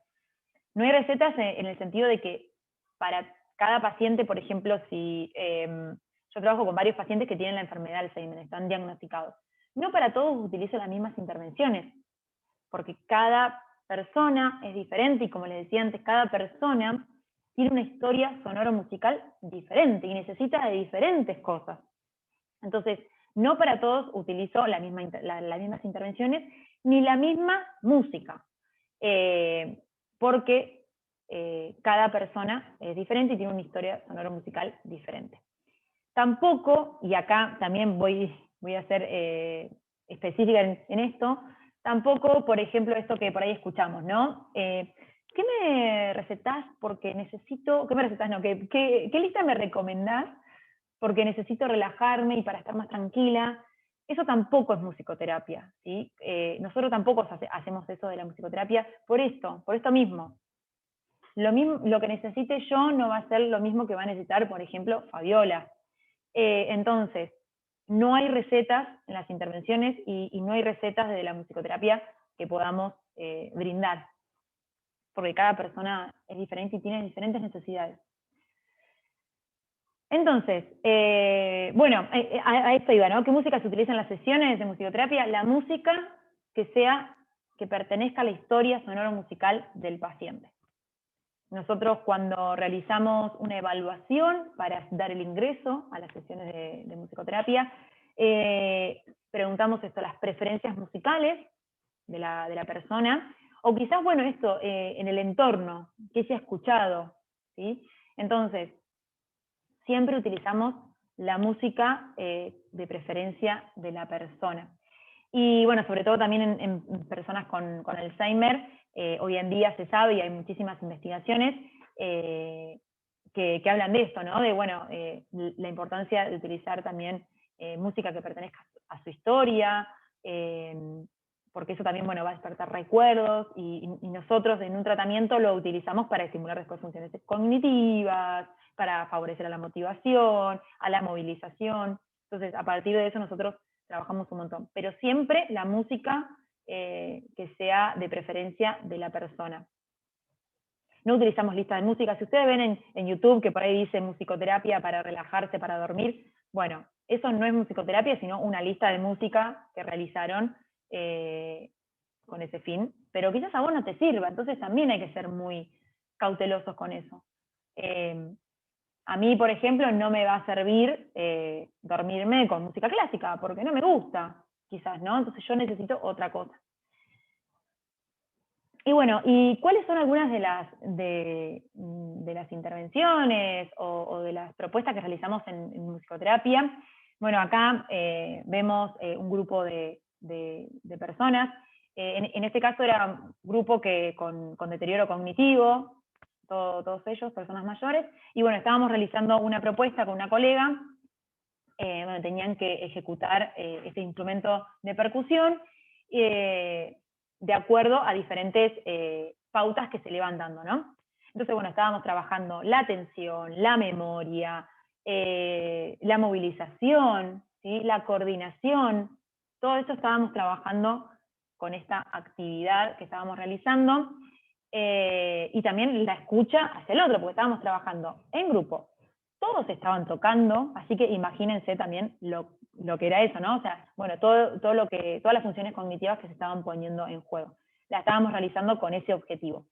No hay recetas en el sentido de que para cada paciente, por ejemplo, si yo trabajo con varios pacientes que tienen la enfermedad de Alzheimer, están diagnosticados. no para todos utilizo las mismas intervenciones, porque cada persona es diferente y, como les decía antes, cada persona tiene una historia sonoro-musical diferente y necesita de diferentes cosas. Entonces, no para todos utilizo las mismas intervenciones ni la misma música, porque cada persona es diferente y tiene una historia sonoro-musical diferente. Tampoco, y acá también voy a ser específica en esto, tampoco, por ejemplo, esto que por ahí escuchamos, ¿no? ¿Qué me recetás? Porque necesito, ¿qué me recetás? No, ¿qué lista me recomendás? Porque necesito relajarme y para estar más tranquila. Eso tampoco es musicoterapia, ¿sí? Nosotros tampoco hacemos eso de la musicoterapia por esto mismo. Lo que necesite yo no va a ser lo mismo que va a necesitar, por ejemplo, Fabiola. Entonces, no hay recetas en las intervenciones y no hay recetas de la musicoterapia que podamos brindar, porque cada persona es diferente y tiene diferentes necesidades. Entonces, bueno, a esto iba, ¿no? ¿Qué música se utiliza en las sesiones de musicoterapia? La música que pertenezca a la historia sonoro-musical del paciente. Nosotros, cuando realizamos una evaluación para dar el ingreso a las sesiones de musicoterapia, preguntamos esto, las preferencias musicales de la persona, o quizás, bueno, esto, en el entorno, qué se ha escuchado, ¿sí? Entonces, siempre utilizamos la música de preferencia de la persona. Y bueno, sobre todo también en personas con Alzheimer, hoy en día se sabe y hay muchísimas investigaciones que hablan de esto, ¿no? De, bueno, la importancia de utilizar también música que pertenezca a su historia, porque eso también, bueno, va a despertar recuerdos, y nosotros en un tratamiento lo utilizamos para estimular después funciones cognitivas, para favorecer a la motivación, a la movilización. Entonces, a partir de eso nosotros trabajamos un montón. Pero siempre la música que sea de preferencia de la persona. No utilizamos listas de música. Si ustedes ven en YouTube que por ahí dice musicoterapia para relajarse, para dormir, bueno, eso no es musicoterapia, sino una lista de música que realizaron con ese fin, pero quizás a vos no te sirva, entonces también hay que ser muy cautelosos con eso. A mí, por ejemplo, no me va a servir dormirme con música clásica, porque no me gusta, quizás, ¿no? Entonces yo necesito otra cosa. Y bueno, ¿y cuáles son algunas de las intervenciones o de las propuestas que realizamos en musicoterapia? Bueno, acá vemos un grupo de personas. En este caso era un grupo con deterioro cognitivo, todos ellos, personas mayores, y bueno, estábamos realizando una propuesta con una colega, bueno, tenían que ejecutar este instrumento de percusión, de acuerdo a diferentes pautas que se le van dando, ¿no? Entonces, bueno, estábamos trabajando la atención, la memoria, la movilización, ¿sí? La coordinación, todo eso estábamos trabajando con esta actividad que estábamos realizando, y también la escucha hacia el otro, porque estábamos trabajando en grupo. Todos estaban tocando, así que imagínense también lo que era eso, ¿no? O sea, bueno, todas las funciones cognitivas que se estaban poniendo en juego. La estábamos realizando con ese objetivo.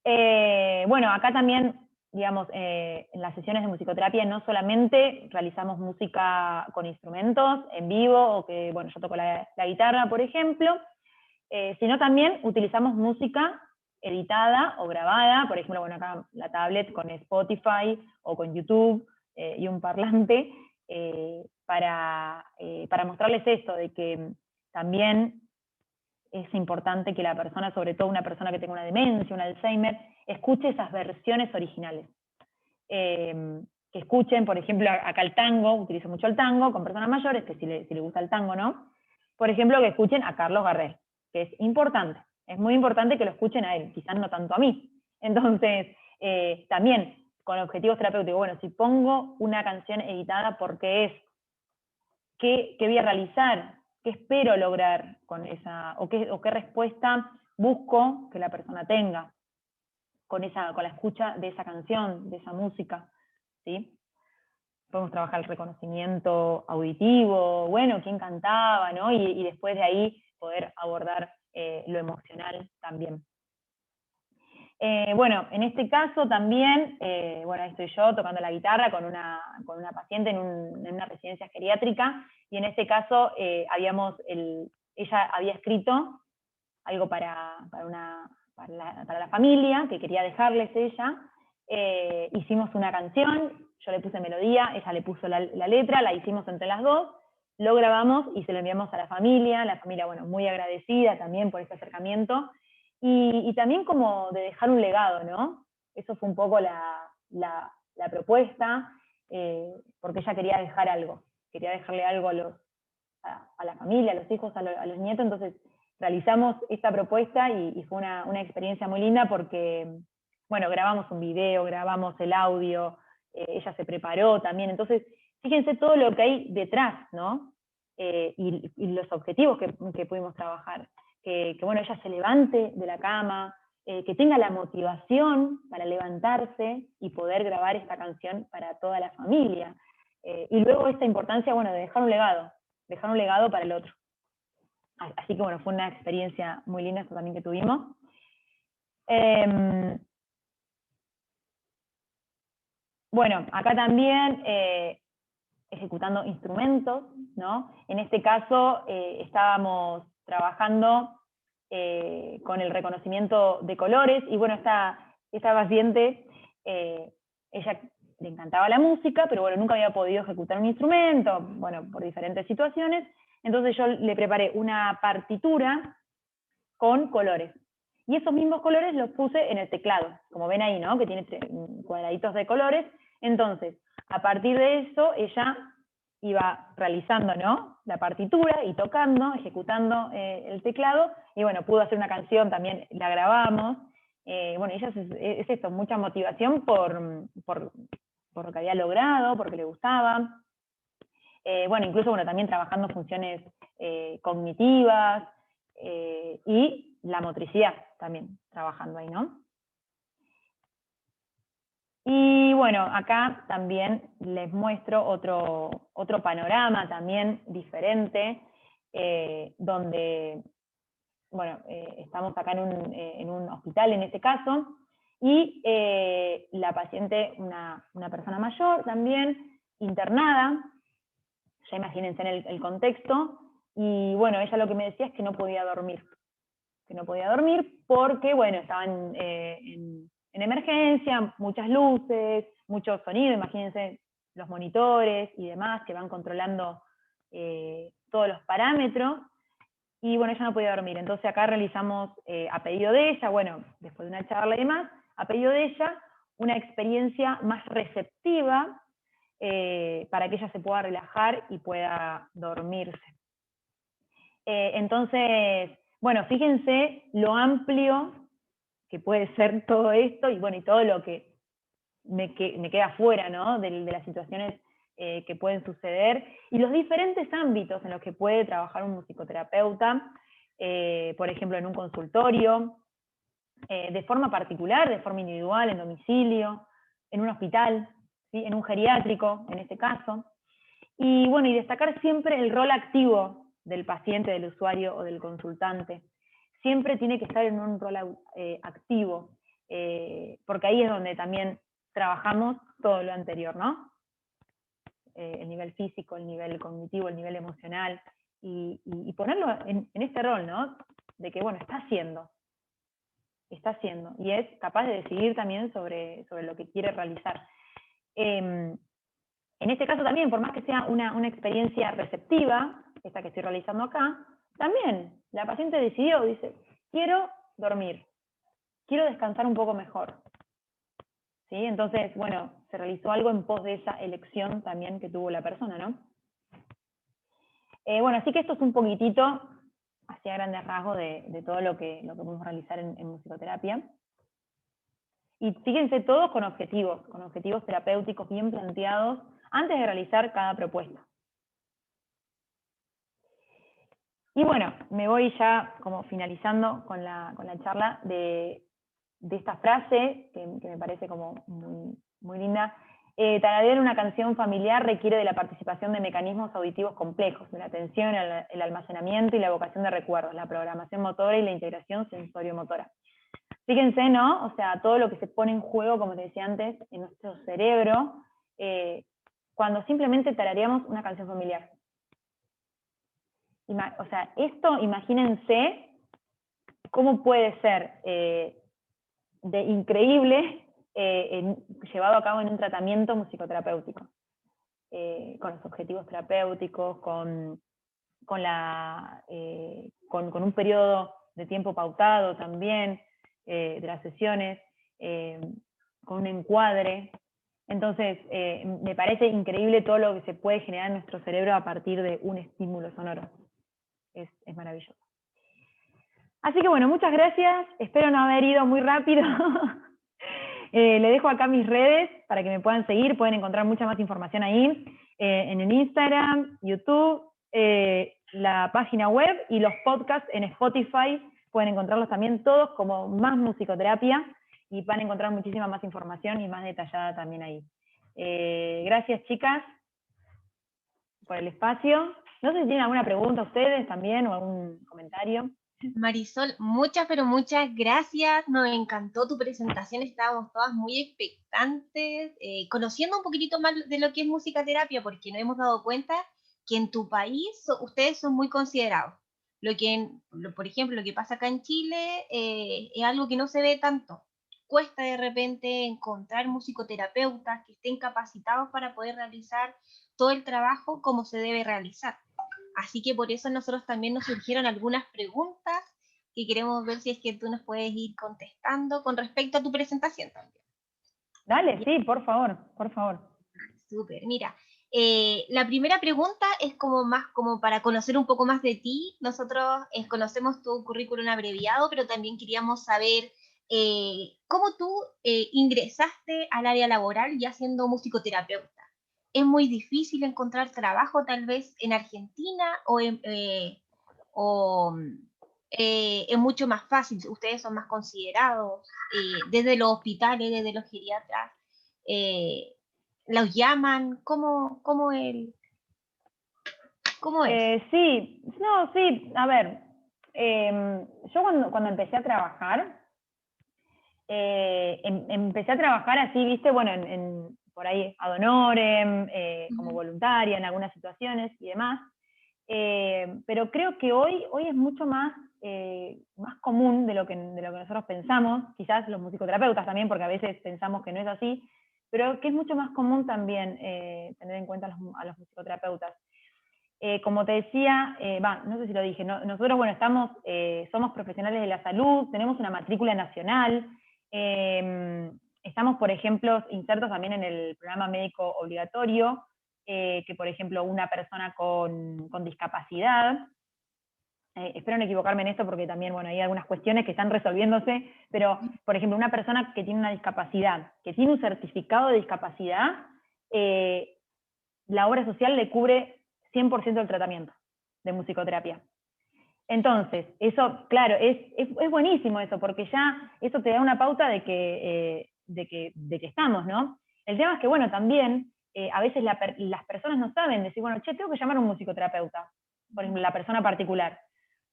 Bueno, acá también, digamos, en las sesiones de musicoterapia no solamente realizamos música con instrumentos en vivo, o que, bueno, yo toco la guitarra, por ejemplo, sino también utilizamos música editada o grabada, por ejemplo, bueno, acá la tablet con Spotify o con YouTube y un parlante, para mostrarles esto, de que también es importante que la persona, sobre todo una persona que tenga una demencia, un Alzheimer, escuche esas versiones originales. Que escuchen, por ejemplo, acá el tango, utilizo mucho el tango con personas mayores, que si le gusta el tango, ¿no? Por ejemplo, que escuchen a Carlos Gardel, que es importante, es muy importante que lo escuchen a él, quizás no tanto a mí. Entonces, también con objetivos terapéuticos, bueno, si pongo una canción editada, ¿por qué es? ¿Qué voy a realizar? ¿Qué espero lograr con esa? ¿O qué respuesta busco que la persona tenga con la escucha de esa canción, de esa música? ¿Sí? podemos trabajar el reconocimiento auditivo, bueno, quién cantaba, ¿no? Y después de ahí poder abordar lo emocional también. Bueno, en este caso también, bueno, ahí estoy yo tocando la guitarra con una paciente en una residencia geriátrica, y en este caso ella había escrito algo para la familia, que quería dejarles ella. Hicimos una canción, yo le puse melodía, ella le puso la letra, la hicimos entre las dos, lo grabamos y se lo enviamos a la familia, bueno, muy agradecida también por ese acercamiento, y también como de dejar un legado, ¿no? Eso fue un poco la propuesta, porque ella quería dejar algo, quería dejarle algo a la familia, a los hijos, a los nietos. Entonces realizamos esta propuesta y fue una experiencia muy linda porque, bueno, grabamos un video, grabamos el audio, ella se preparó también. Entonces, fíjense todo lo que hay detrás, ¿no? Y los objetivos que pudimos trabajar. Que, bueno, ella se levante de la cama, que tenga la motivación para levantarse y poder grabar esta canción para toda la familia. Y luego esta importancia, bueno, de dejar un legado para el otro. Así que bueno, fue una experiencia muy linda esto también que tuvimos. Bueno, acá también ejecutando instrumentos, ¿no? En este caso estábamos trabajando con el reconocimiento de colores, y bueno, esta paciente, ella le encantaba la música, pero bueno, nunca había podido ejecutar un instrumento, bueno, por diferentes situaciones. Entonces yo le preparé una partitura con colores. Y esos mismos colores los puse en el teclado, como ven ahí, ¿no? Que tiene cuadraditos de colores. Entonces, a partir de eso, ella iba realizando, ¿no?, la partitura y tocando, ejecutando el teclado, y bueno, pudo hacer una canción, también la grabamos. Bueno, ella es esto, mucha motivación por lo que había logrado, porque le gustaba. Bueno, incluso bueno, también trabajando funciones cognitivas y la motricidad también trabajando ahí, ¿no? Y bueno, acá también les muestro otro panorama también diferente, donde, bueno, estamos acá en un hospital en este caso, y la paciente, una persona mayor también, internada, ya imagínense en el contexto, y bueno, ella lo que me decía es que no podía dormir porque, bueno, estaban en emergencia, muchas luces, mucho sonido, imagínense los monitores y demás que van controlando todos los parámetros, y bueno, ella no podía dormir. Entonces acá realizamos, a pedido de ella, bueno, después de una charla y demás, a pedido de ella, una experiencia más receptiva, para que ella se pueda relajar y pueda dormirse. Entonces, bueno, fíjense lo amplio que puede ser todo esto, y bueno, y todo lo que me queda fuera, ¿no?, de las situaciones que pueden suceder, y los diferentes ámbitos en los que puede trabajar un musicoterapeuta, por ejemplo, en un consultorio, de forma particular, de forma individual, en domicilio, en un hospital, ¿sí?, en un geriátrico, en este caso. Y bueno, y destacar siempre el rol activo del paciente, del usuario o del consultante. Siempre tiene que estar en un rol activo, porque ahí es donde también trabajamos todo lo anterior, ¿no? El nivel físico, el nivel cognitivo, el nivel emocional, y ponerlo en este rol, ¿no? De que, bueno, está haciendo, y es capaz de decidir también sobre lo que quiere realizar. En este caso también, por más que sea una experiencia receptiva, esta que estoy realizando acá, también la paciente decidió, dice, quiero dormir, quiero descansar un poco mejor. ¿Sí? Entonces, bueno, se realizó algo en pos de esa elección también que tuvo la persona, ¿no? Bueno, así que esto es un poquitito, hacia grandes rasgos, de todo lo que podemos realizar en musicoterapia. Y fíjense, todos con objetivos terapéuticos bien planteados antes de realizar cada propuesta. Y bueno, me voy ya como finalizando con la charla de esta frase, que me parece como muy, muy linda, tararear una canción familiar requiere de la participación de mecanismos auditivos complejos, de la atención, el almacenamiento y la evocación de recuerdos, la programación motora y la integración sensorio-motora. Fíjense, ¿no? O sea, todo lo que se pone en juego, como te decía antes, en nuestro cerebro, cuando simplemente tarareamos una canción familiar. O sea, esto, imagínense cómo puede ser de increíble llevado a cabo en un tratamiento musicoterapéutico, con los objetivos terapéuticos, con un periodo de tiempo pautado también de las sesiones, con un encuadre. Entonces, me parece increíble todo lo que se puede generar en nuestro cerebro a partir de un estímulo sonoro. Es maravilloso. Así que bueno, muchas gracias. Espero no haber ido muy rápido. Le dejo acá mis redes para que me puedan seguir. Pueden encontrar mucha más información ahí, en el Instagram, YouTube, la página web y los podcasts en Spotify. Pueden encontrarlos también todos como Más Musicoterapia y van a encontrar muchísima más información y más detallada también ahí. Gracias, chicas, por el espacio. No sé si tienen alguna pregunta ustedes también o algún comentario. Marisol, muchas, pero muchas gracias. Nos encantó tu presentación. Estábamos todas muy expectantes, conociendo un poquitito más de lo que es musicoterapia, porque nos hemos dado cuenta que en tu país ustedes son muy considerados. Por ejemplo, lo que pasa acá en Chile es algo que no se ve tanto. Cuesta de repente encontrar musicoterapeutas que estén capacitados para poder realizar todo el trabajo como se debe realizar. Así que por eso nosotros también nos surgieron algunas preguntas que queremos ver si es que tú nos puedes ir contestando con respecto a tu presentación también. Dale, sí, por favor, por favor. Súper, mira, la primera pregunta es como más como para conocer un poco más de ti. Nosotros conocemos tu currículum abreviado, pero también queríamos saber cómo tú ingresaste al área laboral ya siendo musicoterapeuta. ¿Es muy difícil encontrar trabajo tal vez en Argentina o, es mucho más fácil? Ustedes son más considerados desde los hospitales, desde los geriatras. eh, ¿Los llaman? ¿Cómo es? Sí, no, sí, a ver, yo cuando empecé a trabajar, empecé a trabajar así, viste, bueno, por ahí ad honorem, como voluntaria en algunas situaciones y demás, pero creo que hoy es mucho más común de lo que nosotros pensamos, quizás los musicoterapeutas también, porque a veces pensamos que no es así, pero que es mucho más común también tener en cuenta a los musicoterapeutas. Como te decía, no sé si lo dije, nosotros, bueno, somos profesionales de la salud, tenemos una matrícula nacional, estamos, por ejemplo, insertos también en el programa médico obligatorio, que, por ejemplo, una persona con discapacidad, espero no equivocarme en esto porque también, bueno, hay algunas cuestiones que están resolviéndose, pero, por ejemplo, una persona que tiene una discapacidad, que tiene un certificado de discapacidad, la obra social le cubre 100% del tratamiento de musicoterapia. Entonces, eso, claro, es buenísimo eso, porque ya eso te da una pauta de que estamos, ¿no? El tema es que, bueno, también a veces las personas no saben decir, bueno, che, tengo que llamar a un musicoterapeuta, por ejemplo, la persona particular,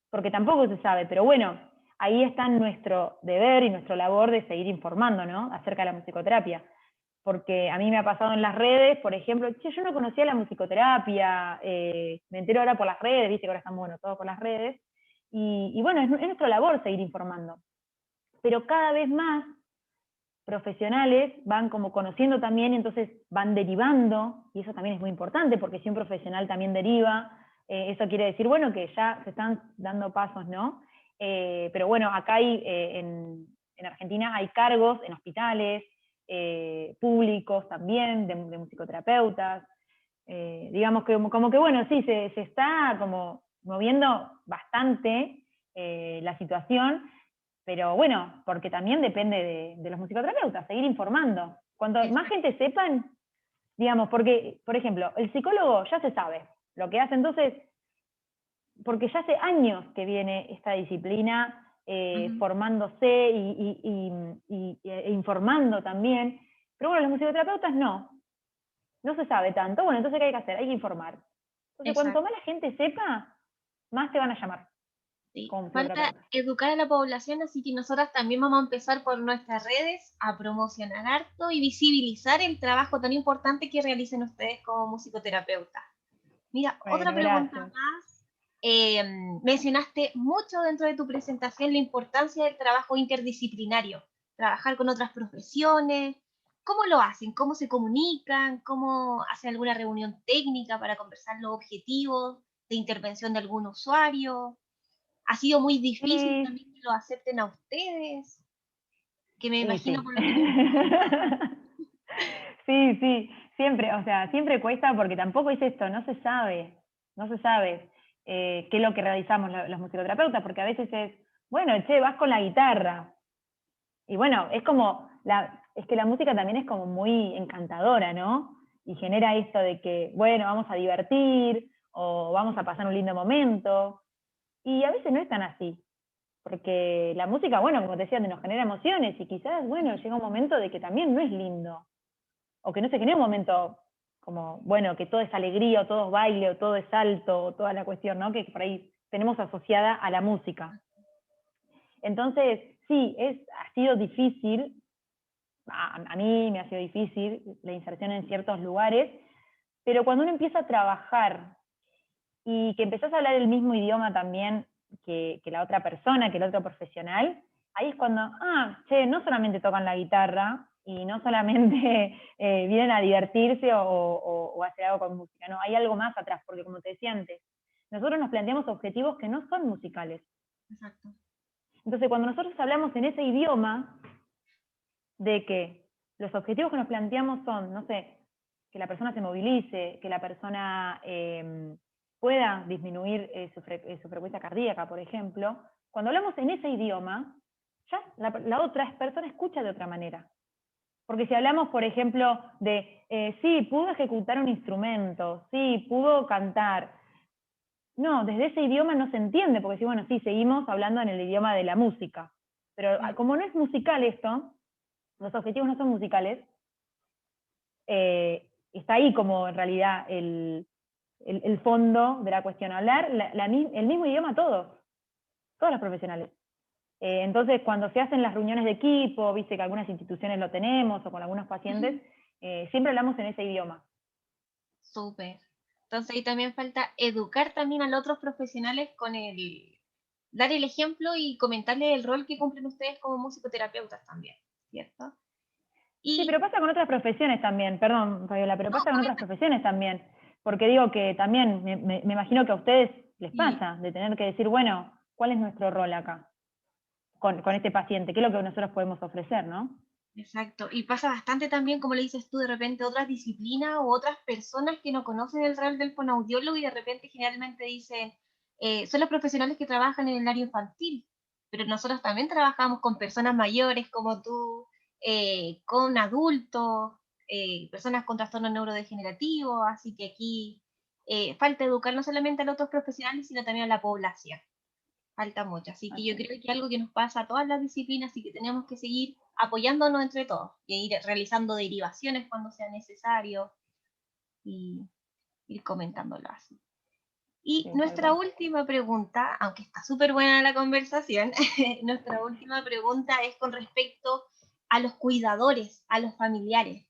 porque tampoco se sabe, pero bueno, ahí está nuestro deber y nuestra labor de seguir informando, ¿no? Acerca de la musicoterapia. Porque a mí me ha pasado en las redes, por ejemplo, che, yo no conocía la musicoterapia, me entero ahora por las redes, viste que ahora estamos, bueno, todos por las redes, y bueno, es nuestra labor seguir informando. Pero cada vez más profesionales van como conociendo también, y entonces van derivando, y eso también es muy importante, porque si un profesional también deriva, eso quiere decir, bueno, que ya se están dando pasos, ¿no? Pero bueno, acá hay, en Argentina hay cargos en hospitales, públicos también, de musicoterapeutas, digamos que como que bueno, sí, se está como moviendo bastante la situación, pero bueno, porque también depende de los musicoterapeutas, seguir informando. Cuanto más gente sepan, digamos, porque, por ejemplo, el psicólogo ya se sabe lo que hace, entonces, porque ya hace años que viene esta disciplina formándose e informando también, pero bueno, los musicoterapeutas no. no se sabe tanto, bueno, entonces ¿qué hay que hacer? Hay que informar. Entonces, cuanto Exacto. más la gente sepa, más te van a llamar Sí. como Falta musicoterapeuta. educar a la población, así que nosotras también vamos a empezar por nuestras redes a promocionar harto y visibilizar el trabajo tan importante que realicen ustedes como musicoterapeutas. Mira, otra Bueno, pregunta gracias. más. Eh, Mencionaste mucho dentro de tu presentación la importancia del trabajo interdisciplinario, trabajar con otras profesiones. ¿Cómo lo hacen? ¿Cómo se comunican? ¿Cómo hacen alguna reunión técnica para conversar los objetivos de intervención de algún usuario? ¿Ha sido muy difícil Y, también que lo acepten a ustedes? Que me y imagino sí. por lo que me cuentas. Sí, sí, siempre, o sea, siempre cuesta porque tampoco es esto, no se sabe qué es lo que realizamos los musicoterapeutas, porque a veces es, bueno, che, vas con la guitarra. Y bueno, es como, es que la música también es como muy encantadora, ¿no? Y genera esto de que, bueno, vamos a divertir o vamos a pasar un lindo momento. Y a veces no es tan así, porque la música, bueno, como te decía, nos genera emociones y quizás, bueno, llega un momento de que también no es lindo o que no se genera un momento como, bueno, que todo es alegría, o todo es baile, o todo es salto, o toda la cuestión, ¿no? Que por ahí tenemos asociada a la música. Entonces, sí, ha sido difícil, a mí me ha sido difícil la inserción en ciertos lugares, pero cuando uno empieza a trabajar y que empezás a hablar el mismo idioma también que la otra persona, que el otro profesional, ahí es cuando, che, no solamente tocan la guitarra y no solamente vienen a divertirse o hacer algo con música, no, hay algo más atrás, porque como te decía antes, nosotros nos planteamos objetivos que no son musicales. Exacto. Entonces, cuando nosotros hablamos en ese idioma de que los objetivos que nos planteamos son, no sé, que la persona se movilice, que la persona pueda disminuir su frecuencia cardíaca, por ejemplo, cuando hablamos en ese idioma, ya la otra persona escucha de otra manera. Porque si hablamos, por ejemplo, de, sí, pudo ejecutar un instrumento, sí, pudo cantar, no, desde ese idioma no se entiende, porque si, bueno, sí, seguimos hablando en el idioma de la música. Pero como no es musical esto, los objetivos no son musicales, está ahí como en realidad el fondo de la cuestión, hablar el mismo idioma todos los profesionales. Entonces, cuando se hacen las reuniones de equipo, viste que algunas instituciones lo tenemos, o con algunos pacientes, siempre hablamos en ese idioma. Súper. Entonces ahí también falta educar también a los otros profesionales con el dar el ejemplo y comentarles el rol que cumplen ustedes como musicoterapeutas también, ¿cierto? Sí, pero Y pasa con otras profesiones también, perdón, Fabiola, pero no, pasa con otras comenta. profesiones también, porque digo que también me imagino que a ustedes les Sí, pasa de tener que decir, bueno, ¿cuál es nuestro rol acá con este paciente? ¿Qué es lo que nosotros podemos ofrecer, no? exacto. Y pasa bastante también, como le dices tú, de repente otras disciplinas o otras personas que no conocen el rol del fonoaudiólogo y de repente generalmente dicen, son los profesionales que trabajan en el área infantil, pero nosotros también trabajamos con personas mayores como tú, con adultos, personas con trastornos neurodegenerativos, así que aquí falta educar no solamente a los otros profesionales, sino también a la población. Falta mucho, así que yo Así. creo que es algo que nos pasa a todas las disciplinas y que tenemos que seguir apoyándonos entre todos y ir realizando derivaciones cuando sea necesario y ir comentándolo así. Y Sí, tal nuestra cual. última pregunta, aunque está súper buena la conversación, nuestra última pregunta es con respecto a los cuidadores, a los familiares.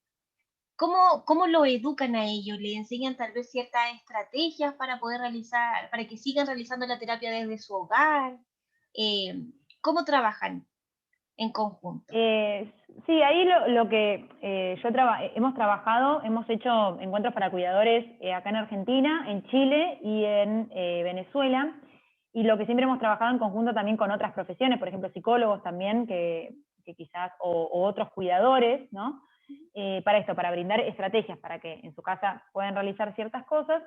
¿Cómo lo educan a ellos? ¿Le enseñan tal vez ciertas estrategias para poder realizar, para que sigan realizando la terapia desde su hogar? Eh, ¿Cómo trabajan en conjunto? Eh, sí, ahí lo que hemos trabajado, hemos hecho encuentros para cuidadores acá en Argentina, en Chile y en Venezuela, y lo que siempre hemos trabajado en conjunto también con otras profesiones, por ejemplo, psicólogos también, que quizás, o otros cuidadores, ¿no? Para esto, para brindar estrategias para que en su casa puedan realizar ciertas cosas.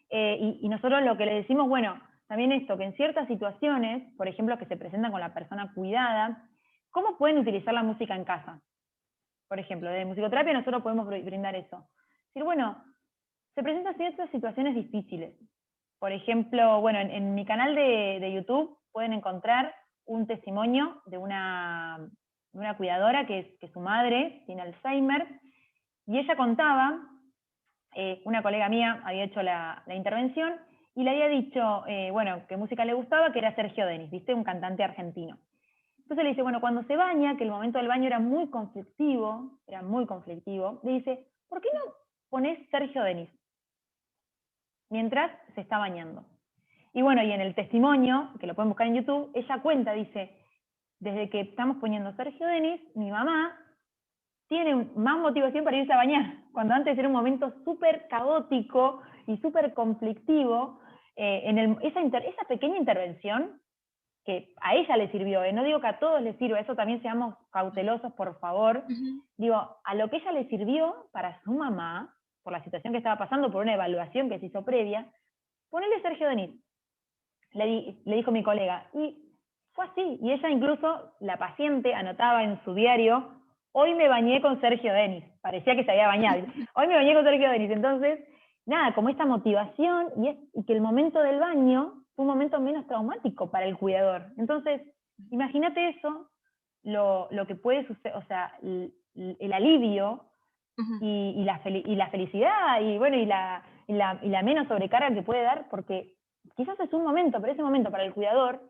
Y nosotros lo que le decimos, bueno, también esto, que en ciertas situaciones, por ejemplo, que se presentan con la persona cuidada, ¿cómo pueden utilizar la música en casa? Por ejemplo, de musicoterapia nosotros podemos brindar eso. Decir, bueno, se presentan ciertas situaciones difíciles. Por ejemplo, bueno, en mi canal de YouTube pueden encontrar un testimonio de una cuidadora que su madre tiene Alzheimer Y ella contaba, una colega mía había hecho la intervención y le había dicho, bueno, qué música le gustaba, que era Sergio Denis, ¿viste? Un cantante argentino. Entonces le dice, bueno, cuando se baña, que el momento del baño era muy conflictivo, le dice, ¿por qué no pones Sergio Denis mientras se está bañando? Y bueno, y en el testimonio, que lo pueden buscar en YouTube, ella cuenta, dice, desde que estamos poniendo Sergio Denis, mi mamá tiene más motivación para irse a bañar, cuando antes era un momento súper caótico y súper conflictivo. Esa pequeña intervención que a ella le sirvió, no digo que a todos les sirva, eso también seamos cautelosos, por favor. Digo, a lo que ella le sirvió para su mamá, por la situación que estaba pasando, por una evaluación que se hizo previa, ponerle Sergio Denis. Le dijo mi colega, y fue así, y ella incluso, la paciente, anotaba en su diario, hoy me bañé con Sergio Denis, parecía que se había bañado, hoy me bañé con Sergio Denis, entonces, nada, como esta motivación, y que el momento del baño fue un momento menos traumático para el cuidador. Entonces, imagínate eso, lo que puede suceder, o sea, el alivio y la felicidad, y bueno, y la menos sobrecarga que puede dar, porque quizás es un momento, pero ese momento para el cuidador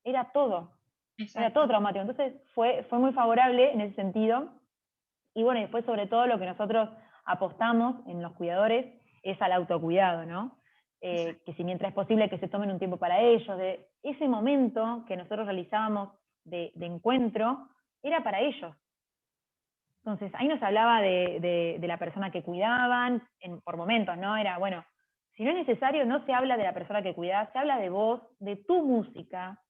era todo Exacto. traumático. Entonces fue muy favorable en ese sentido. Y bueno, y después sobre todo lo que nosotros apostamos en los cuidadores es al autocuidado, ¿no? Que si mientras es posible que se tomen un tiempo para ellos, de ese momento que nosotros realizábamos de encuentro, era para ellos. Entonces, ahí nos hablaba de la persona que cuidaban, por momentos, ¿no? Era, bueno, si no es necesario, no se habla de la persona que cuidás, se habla de vos, de tu música,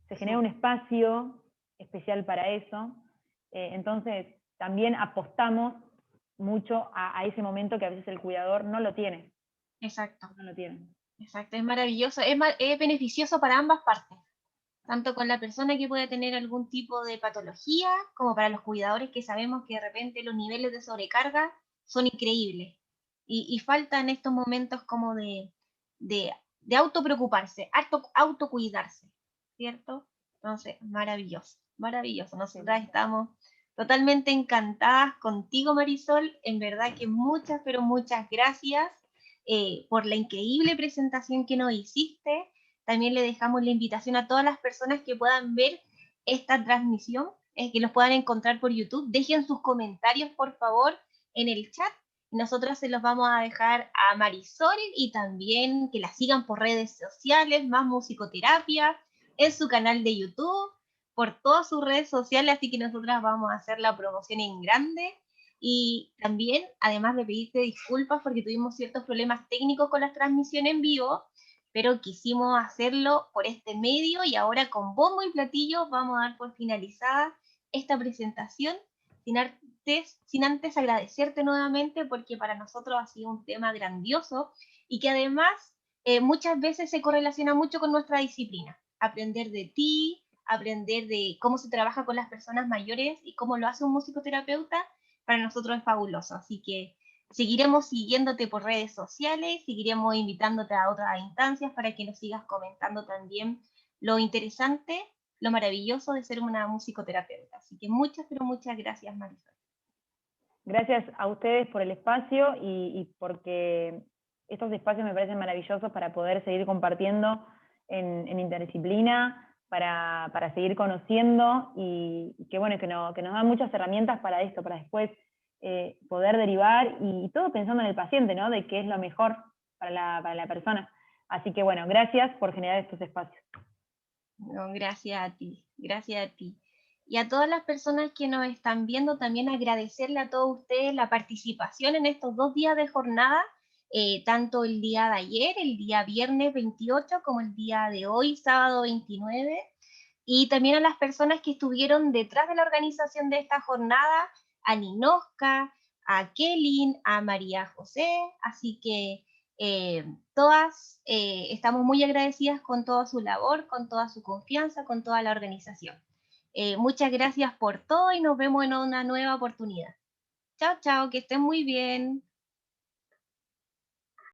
se genera un espacio especial para eso. Entonces, también apostamos mucho a ese momento que a veces el cuidador no lo tiene. Exacto, No lo tiene. exacto, es maravilloso, es beneficioso para ambas partes, tanto con la persona que puede tener algún tipo de patología, como para los cuidadores que sabemos que de repente los niveles de sobrecarga son increíbles. Y falta en estos momentos como de autopreocuparse, autocuidarse, ¿cierto? Entonces, maravilloso, maravilloso. Sí. Nosotras estamos totalmente encantadas contigo, Marisol. En verdad que muchas, pero muchas gracias por la increíble presentación que nos hiciste. También le dejamos la invitación a todas las personas que puedan ver esta transmisión, que los puedan encontrar por YouTube. Dejen sus comentarios, por favor, en el chat. Nosotros se los vamos a dejar a Marisol y también que la sigan por redes sociales, más musicoterapia, en su canal de YouTube, por todas sus redes sociales, así que nosotras vamos a hacer la promoción en grande. Y también, además de pedirte disculpas porque tuvimos ciertos problemas técnicos con la transmisión en vivo, pero quisimos hacerlo por este medio y ahora con bombo y platillo vamos a dar por finalizada esta presentación sin antes agradecerte nuevamente porque para nosotros ha sido un tema grandioso y que además muchas veces se correlaciona mucho con nuestra disciplina. Aprender de ti, aprender de cómo se trabaja con las personas mayores y cómo lo hace un musicoterapeuta, para nosotros es fabuloso. Así que seguiremos siguiéndote por redes sociales, seguiremos invitándote a otras instancias para que nos sigas comentando también lo interesante, lo maravilloso de ser una musicoterapeuta. Así que muchas, pero muchas gracias, Marisol. Gracias a ustedes por el espacio y porque estos espacios me parecen maravillosos para poder seguir compartiendo en interdisciplina, para seguir conociendo y que bueno, que nos dan muchas herramientas para esto, para después poder derivar y todo pensando en el paciente, ¿no? De qué es lo mejor para la persona. Así que bueno, gracias por generar estos espacios. No, gracias a ti, gracias a ti. Y a todas las personas que nos están viendo, también agradecerle a todos ustedes la participación en estos 2 días de jornada, tanto el día de ayer, el día viernes 28, como el día de hoy, sábado 29, y también a las personas que estuvieron detrás de la organización de esta jornada, a Ninosca, a Kelly, a María José, así que todas estamos muy agradecidas con toda su labor, con toda su confianza, con toda la organización. Muchas gracias por todo y nos vemos en una nueva oportunidad. Chao, chao, que estén muy bien.